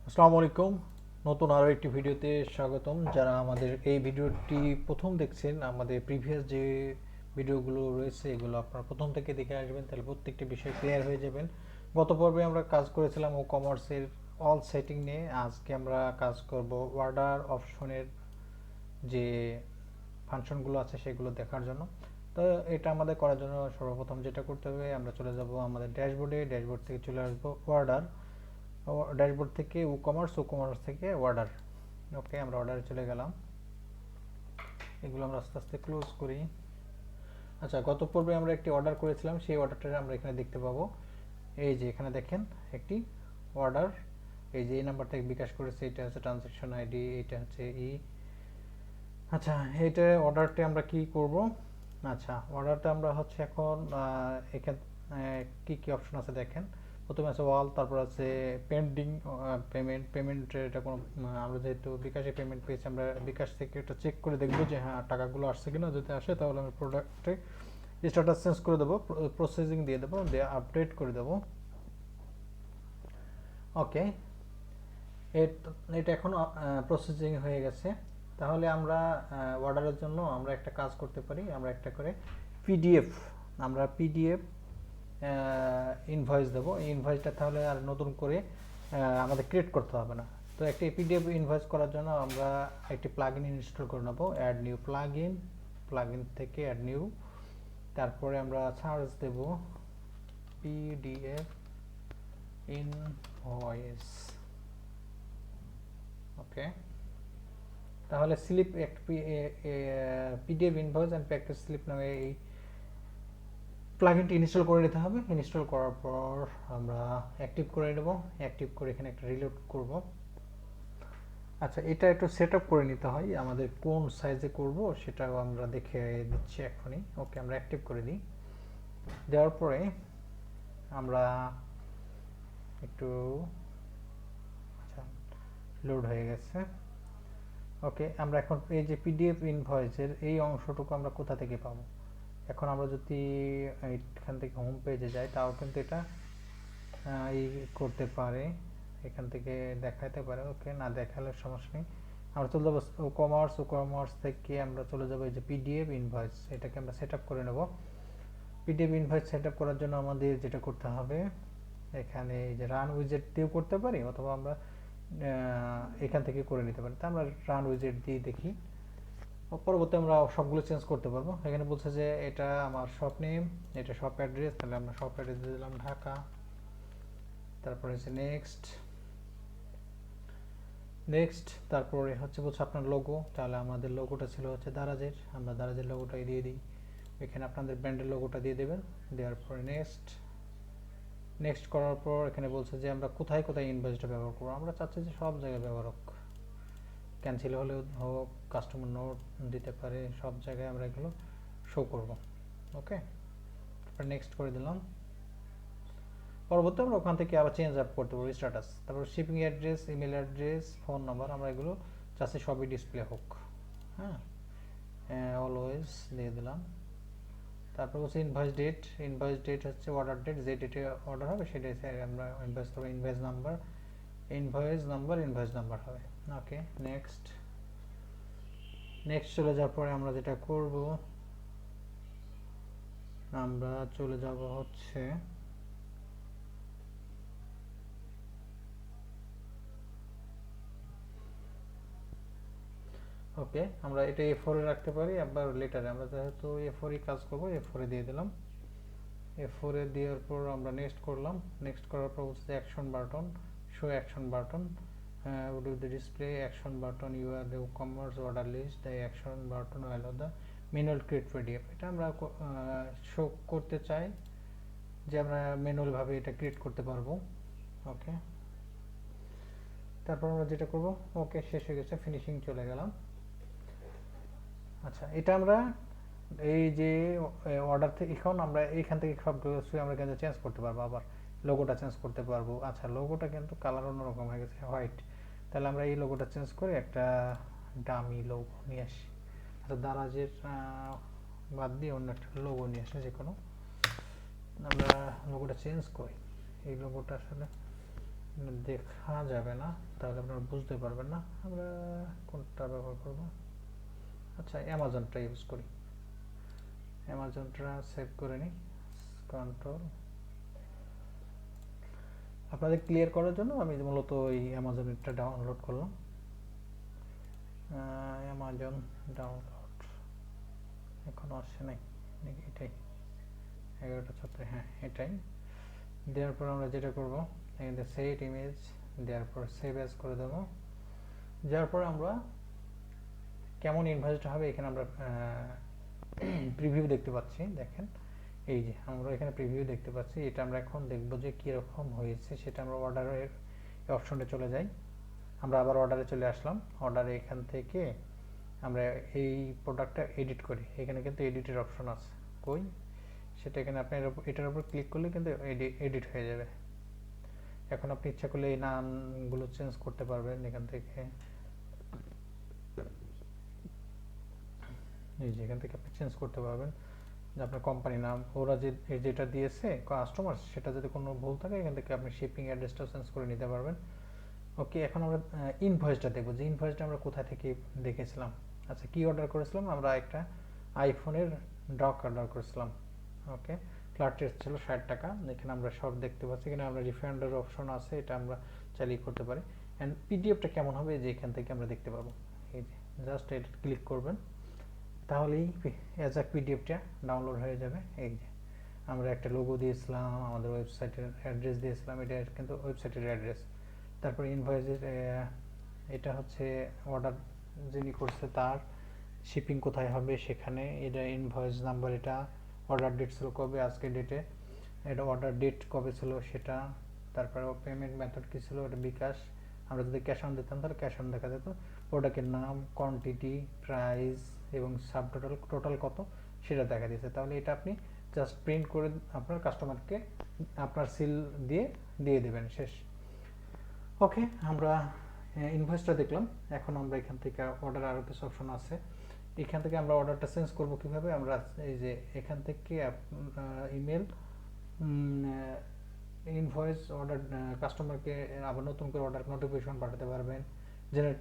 আসসালামু আলাইকুম। নতুন আরও একটি ভিডিওতে স্বাগতম। যারা আমাদের এই ভিডিওটি প্রথম দেখছেন, আমাদের প্রিভিয়াস যে ভিডিওগুলো রয়েছে এগুলো আপনারা প্রথম থেকে দেখে আসবেন, তাহলে প্রত্যেকটি বিষয় ক্লিয়ার হয়ে যাবেন। গত পর্বে আমরা কাজ করেছিলাম ও কমার্সের অল সেটিং নিয়ে। আজকে আমরা কাজ করব অর্ডার অপশনের যে ফাংশনগুলো আছে সেগুলো দেখার জন্য। তো এটা আমাদের করার জন্য সর্বপ্রথম যেটা করতে হবে, আমরা চলে যাব আমাদের ড্যাশবোর্ডে। ড্যাশবোর্ড থেকে চলে আসবো অর্ডার, ড্যাশবোর্ড থেকে ও কমার্স থেকে অর্ডার। ওকে, আমরা অর্ডারে চলে গেলাম। এগুলো আমরা আস্তে আস্তে ক্লোজ করি। আচ্ছা, গত পর্বে আমরা একটি অর্ডার করেছিলাম, সেই অর্ডারটা আমরা এখানে দেখতে পাবো। এই যে এখানে দেখেন একটি অর্ডার, এই যে এই নাম্বার থেকে বিকাশ করেছে, এটা হচ্ছে ট্রানজ্যাকশন আইডি, এটা হচ্ছে আচ্ছা, এইটা অর্ডারটা আমরা কি করব? আচ্ছা, অর্ডারটা আমরা হচ্ছে এখন এখানে কি কি অপশন আছে দেখেন। প্রথমে আছে ওয়াল, তারপর আছে পেন্ডিং পেমেন্টের এটা কোনো আমরা যেহেতু বিকাশে পেমেন্ট পেয়েছি, আমরা বিকাশ থেকে এটা চেক করে দেখবো যে হ্যাঁ টাকাগুলো আসছে কিনা। যদি আসে তাহলে আমি প্রোডাক্টে স্ট্যাটাস চেঞ্জ করে দেবো, প্রসেসিং দিয়ে দেবো, দিয়ে আপডেট করে দেবো। ওকে, এটা এখন প্রসেসিং হয়ে গেছে। তাহলে আমরা অর্ডারের জন্য আমরা একটা কাজ করতে পারি, আমরা একটা করে পিডিএফ আমরা পিডিএফ ইনভয়েস দেবো। এই ইনভয়েসটা তাহলে আর নতুন করে আমাদের ক্রিয়েট করতে হবে না। তো একটি পিডিএফ ইনভয়েস করার জন্য আমরা একটি প্লাগইন ইনস্টল করে নেবো, অ্যাড নিউ প্লাগইন থেকে অ্যাড নিউ। তারপরে আমরা সার্চ দেব পিডিএফ ইনভয়েস। ওকে, তাহলে slip PDF invoice and practice slip নামে এই প্লাগইনটি ইনস্টল করে নিতে হবে। ইনস্টল করার পর আমরা অ্যাক্টিভ করে নেব। অ্যাক্টিভ করে এখানে একটা রিলোড করব। আচ্ছা, এটা একটু সেট আপ করে নিতে হয়, আমাদের কোন সাইজে করব সেটাও আমরা দেখে দিচ্ছি এখনই। ওকে, আমরা অ্যাক্টিভ করে দিই। দেওয়ার পরে আমরা একটু, আচ্ছা, লোড হয়ে গেছে। ওকে, আমরা এখন এই যে পিডিএফ ইনভয়েসের এই অংশটুকু আমরা কোথা থেকে পাবো? এখন আমরা যদি এখান থেকে হোম পেজে যাই, তাও কিন্তু এটা এই করতে পারে, এখান থেকে দেখাতে পারে। ওকে, না দেখালে সমস্যা নেই। আমরা চলে যাবো ও কমার্স থেকে আমরা চলে যাবো এই যে পিডিএফ ইনভয়েস, এটাকে আমরা সেট আপ করে নেব। পিডিএফ ইনভয়েস সেট আপ করার জন্য আমাদের যেটা করতে হবে, এখানে এই যে রান উইজেট দিয়েও করতে পারি, অথবা আমরা এখান থেকে করে নিতে পারি। তা আমরা রান উইজেট দিয়ে দেখি। পরবর্তী আমরা সবগুলো চেঞ্জ করতে পারবো। এখানে বলছে যে এটা আমার শপ নেম, এটা শপ অ্যাড্রেস, তাহলে আমরা শপ অ্যাড্রেস দিয়ে দিলাম ঢাকা। তারপরে হচ্ছে নেক্সট, তারপরে হচ্ছে বলছে আপনার লোগো, তাহলে আমাদের লোগোটা ছিল হচ্ছে দারাজের, আমরা দারাজের লোগোটাই দিয়ে দিই। এখানে আপনাদের ব্র্যান্ডের লোগোটা দিয়ে দেবেন। দেওয়ার পরে নেক্সট করার পর এখানে বলছে যে আমরা কোথায় কোথায় ইনভয়েসটা ব্যবহার করবো। আমরা চাচ্ছি যে সব জায়গায় ব্যবহার হোক, ক্যান্সেল হলেও হোক, কাস্টমার নোট দিতে পারে, সব জায়গায় আমরা এগুলো শো করব। ওকে, তারপর নেক্সট করে দিলাম। পরবর্তী আমরা ওখান থেকে আবার চেঞ্জ আপ করতে পারবো স্ট্যাটাস। তারপর shipping address, email address, phone number, আমরা এগুলো চাচ্ছি সবই ডিসপ্লে হোক। হ্যাঁ, অলওয়েজ দিয়ে দিলাম। তারপর হচ্ছে ইনভয়েস ডেট হচ্ছে অর্ডার ডেট, যে ডেটে অর্ডার হবে সেই ডেটে আমরা ইনভয়েস করবো। ইনভয়েস নাম্বার হবে। ওকে, নেক্সট চলে যাওয়ার পরে আমরা যেটা করব, আমরা চলে যাব হচ্ছে ওকে, আমরা এটা A4 এ রাখতে পারি, আবার লেটারে। আমরা যেহেতু A4 এ কাজ করব, A4 এ দিয়ে দিলাম। A4 এ দেওয়ার পর আমরা নেক্সট করলাম। নেক্সট করার পর হচ্ছে action button, show action button, would the display action button you are the WooCommerce order list, the action button will allow the manual create PDF। এটা আমরা শো করতে চাই যে আমরা ম্যানুয়াল ভাবে এটা ক্রিয়েট করতে পারবো। ওকে, তারপর আমরা যেটা করব, ওকে শেষ হয়ে গেছে, ফিনিশিং চলে গেলাম। আচ্ছা, এটা আমরা এই যে অর্ডার থেকে এখন আমরা এইখান থেকে সবগুলো আমরা কিন্তু চেঞ্জ করতে পারবো, আবার লোগোটা চেঞ্জ করতে পারবো। আচ্ছা, লোগোটা কিন্তু কালার অন্যরকম হয়ে গেছে, হোয়াইট। তাহলে আমরা এই লোগোটা চেঞ্জ করে একটা ডামি লোগো নিয়ে আসি। আচ্ছা, দারাজের বাদ দিয়ে অন্য একটা লোগো নিয়ে আসি, যে কোনো আমরা লোগোটা চেঞ্জ করি। এই লোগোটা আসলে দেখা যাবে না, তাহলে আপনারা বুঝতে পারবেন না আমরা কোনটা ব্যবহার করব। আচ্ছা, অ্যামাজনটা ইউজ করি, অ্যামাজনটা সেভ করে নিই, কন্ট্রোল। আপনাদের ক্লিয়ার করার জন্য আমি মূলত এই অ্যামাজনেরটা ডাউনলোড করলাম। অ্যামাজন ডাউনলোড এখনো আসছে নাই নাকি? এটাই 11:76, হ্যাঁ এটাই। দেওয়ার পর আমরা যেটা করব, এখানে সেট ইমেজ দেওয়ার পর সেভ অ্যাজ করে দেবো। যার পর আমরা কেমন ইনভয়েসটা হবে এখানে আমরা প্রিভিউ দেখতে পাচ্ছি। দেখেন এই যে আমরা এখানে প্রিভিউ দেখতে পাচ্ছি। এটা আমরা এখন দেখব যে কীরকম হয়েছে সেটা। আমরা অর্ডারের অপশনে চলে যাই। আমরা আবার অর্ডারে চলে আসলাম। অর্ডারে এখান থেকে আমরা এই প্রোডাক্টটা এডিট করি। এখানে কিন্তু এডিটের অপশন আছে, কই সেটা এখানে আপনি এটার উপর ক্লিক করলে কিন্তু এডিট হয়ে যাবে। এখন আপনি ইচ্ছা করলে এই নামগুলো চেঞ্জ করতে পারবেন এখান থেকে। এই যে এখান থেকে আপনি চেঞ্জ করতে পারবেন যে আপনার কোম্পানি নাম, ওরা যেটা দিয়েছে কাস্টমার, সেটা যদি কোনো ভুল থাকে এখান থেকে আপনি শিপিং অ্যাড্রেসটাও চেঞ্জ করে নিতে পারবেন। ওকে, এখন আমরা ইনভয়েসটা দেখব যে ইনভয়েসটা আমরা কোথা থেকে দেখেছিলাম। আচ্ছা, কি অর্ডার করেছিলাম আমরা? একটা আইফোনের ডক অর্ডার করেছিলাম। ওকে, ফ্ল্যাট রেট ছিল 60 টাকা। এখানে আমরা সব দেখতে পাচ্ছি। এখানে আমরা রিফান্ডের অপশন আছে, এটা আমরা চালিয়ে করতে পারি। অ্যান্ড পিডিএফটা কেমন হবে যে এখান থেকে আমরা দেখতে পাবো। এই যে জাস্ট এটা ক্লিক করবেন, তাহলেই অ্যাজ আ পিডিএফটা ডাউনলোড হয়ে যাবে। এই যে আমরা একটা লোগো দিয়েছিলাম, আমাদের ওয়েবসাইটের অ্যাড্রেস দিয়েছিলাম, এটা কিন্তু ওয়েবসাইটের অ্যাড্রেস। তারপরে ইনভয়েসের এটা হচ্ছে অর্ডার যিনি করছে তার, শিপিং কোথায় হবে সেখানে, এটা ইনভয়েস নাম্বার, এটা অর্ডার ডেট ছিল কবে, আজকে ডেটে, এটা অর্ডার ডেট কবে ছিল সেটা। তারপরে পেমেন্ট মেথড কী ছিল, এটা বিকাশ। আমরা যদি ক্যাশ অন দিতাম তাহলে ক্যাশ অন দেখা যেত। প্রোডাক্টের নাম, কোয়ান্টিটি, প্রাইস এবং সাব টোটাল কত সেটা দেখা দিয়েছে। তাহলে এটা আপনি জাস্ট প্রিন্ট করে আপনার কাস্টমারকে আপনার সিল দিয়ে দেবেন, শেষ। ওকে, আমরা ইনভয়েসটা দেখলাম। এখন আমরা এখান থেকে অর্ডার আরও কিছু অপশন আছে। এখান থেকে আমরা অর্ডারটা চেঞ্জ করব কিভাবে? আমরা এই যে এখান থেকে ইমেল ইনভয়েস অর্ডার কাস্টমারকে আবার নতুন করে অর্ডার নোটিফিকেশন পাঠাতে পারবেন, জেনারেট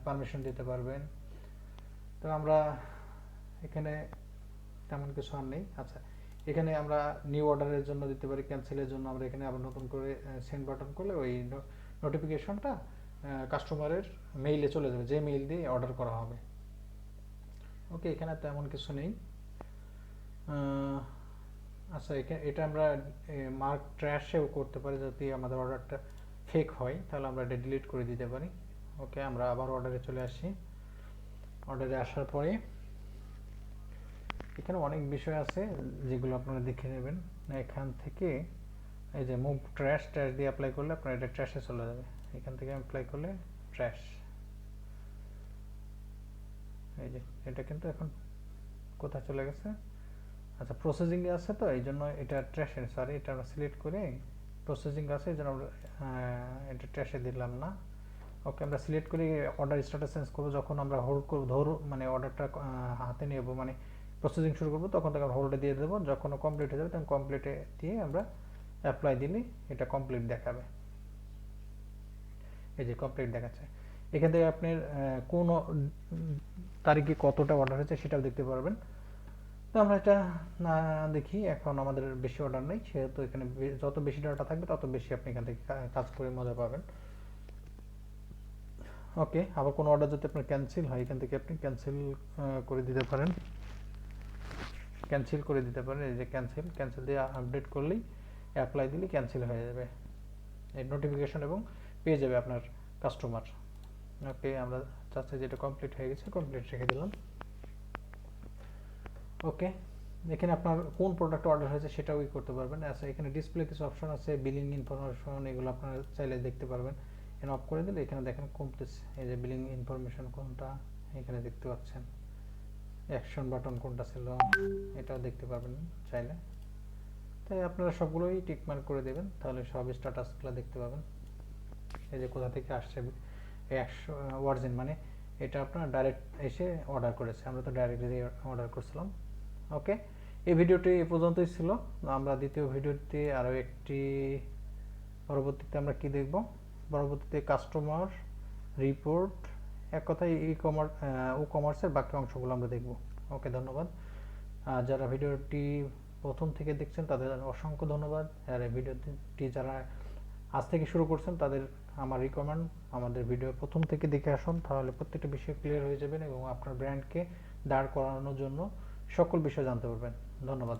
পারমিশন দিতে পারবেন। তো আমরা এখানে তেমন কিছু আর নেই। আচ্ছা, এখানে আমরা নিউ অর্ডারের জন্য দিতে পারি, ক্যান্সেলের জন্য আমরা এখানে আবার নতুন করে সেন্ড বাটন করলে ওই নোটিফিকেশনটা কাস্টমারের মেইলে চলে যাবে, যে মেইল দিয়ে অর্ডার করা হবে। ওকে, এখানে তেমন কিছু নেই। আচ্ছা, এটা আমরা মার্ক ট্র্যাশেও করতে পারি। যদি আমাদের অর্ডারটা ফেক হয় তাহলে আমরা এটা ডিলিট করে দিতে পারি। ওকে, আমরা আবার অর্ডারে চলে আসি। অর্ডারে আসার পরে এখানে অনেক বিষয় আছে যেগুলো আপনারা দেখে নেবেন। এখান থেকে এই যে মুভ ট্র্যাশ দিয়ে অ্যাপ্লাই করলে আপনার এটা ট্র্যাশে চলে যাবে। এখান থেকে অ্যাপ্লাই করলে ট্র্যাশ, এই যে এটা কিন্তু এখন কোথায় চলে গেছে? আচ্ছা, প্রসেসিংয়ে আছে, তো এই জন্য এটা ট্র্যাশে, সরি এটা আমরা সিলেক্ট করে প্রসেসিং আছে এই জন্য আমরা এটা ট্র্যাশে দিলাম না। ওকে, আমরা সিলেক্ট করে অর্ডার স্ট্যাটাস চেঞ্জ করবো যখন আমরা হোল্ড করব, মানে অর্ডারটা হাতে নেব, মানে প্রসেসিং শুরু করবো, তখন থেকে আমরা হোল্ডে দিয়ে দেবো। যখন কমপ্লিট হয়ে যাবে তখন কমপ্লিটে দিয়ে আমরা অ্যাপ্লাই দিলে এটা কমপ্লিট দেখাবে। এই যে কমপ্লিট দেখাচ্ছে। এখান থেকে আপনার কোন তারিখে কতটা অর্ডার হয়েছে সেটাও দেখতে পারবেন। তো আমরা এটা না দেখি, এখন আমাদের বেশি অর্ডার নেই, সেহেতু এখানে যত বেশি ডাটা থাকবে তত বেশি আপনি এখান থেকে কাজ করে মজা পাবেন। ওকে, আবার কোনো অর্ডার যদি আপনার ক্যান্সেল হয় এখান থেকে আপনি ক্যান্সেল করে দিতে পারেন, এই যে ক্যান্সেল দিয়ে আপডেট করলেই, অ্যাপ্লাই দিলে ক্যান্সেল হয়ে যাবে এই নোটিফিকেশন এবং পেয়ে যাবে আপনার কাস্টমার। ওকে, আমরা চাচ্ছি যেটা কমপ্লিট হয়ে গেছে, কমপ্লিট রেখে দিলাম। ওকে, এখানে আপনার কোন প্রোডাক্ট অর্ডার হয়েছে সেটাও করতে পারবেন। আচ্ছা, এখানে ডিসপ্লে কিছু অপশন আছে, বিলিং ইনফরমেশন, এগুলো আপনারা চাইলে দেখতে পারবেন। এখানে অফ করে দিলে এখানে দেখেন কমপ্লিট, এই যে বিলিং ইনফরমেশন কোনটা এখানে দেখতে পাচ্ছেন, অ্যাকশন বাটন কোনটা ছিল এটাও দেখতে পারবেন চাইলে। তাই আপনারা সবগুলোই টিকমার্ক করে দেবেন, তাহলে সব স্ট্যাটাসগুলো দেখতে পাবেন। এই যে কোথা থেকে আসছে, 100 অরিজিন, মানে এটা আপনার ডাইরেক্ট এসে অর্ডার করেছে, আমরা তো ডাইরেক্টলি অর্ডার করছিলাম। ওকে, এই ভিডিওটি এ পর্যন্তই ছিল। আমরা দ্বিতীয় ভিডিওতে আরও একটি, পরবর্তীতে আমরা কি দেখব পরবর্তীতে কাস্টমার রিপোর্ট, এক কথায় ই কমার্সের বাকি অংশগুলো আমরা দেখব। ওকে, ধন্যবাদ। যারা ভিডিওটি প্রথম থেকে দেখছেন তাদের অসংখ্য ধন্যবাদ। আর এই ভিডিওটি যারা আজ থেকে শুরু করছেন তাদের আমার রিকমেন্ড আমাদের ভিডিও প্রথম থেকে দেখে আসুন, তাহলে প্রত্যেকটা বিষয় ক্লিয়ার হয়ে যাবেন এবং আপনার ব্র্যান্ডকে দাঁড় করানোর জন্য সকল বিষয় জানতে পারবেন। ধন্যবাদ।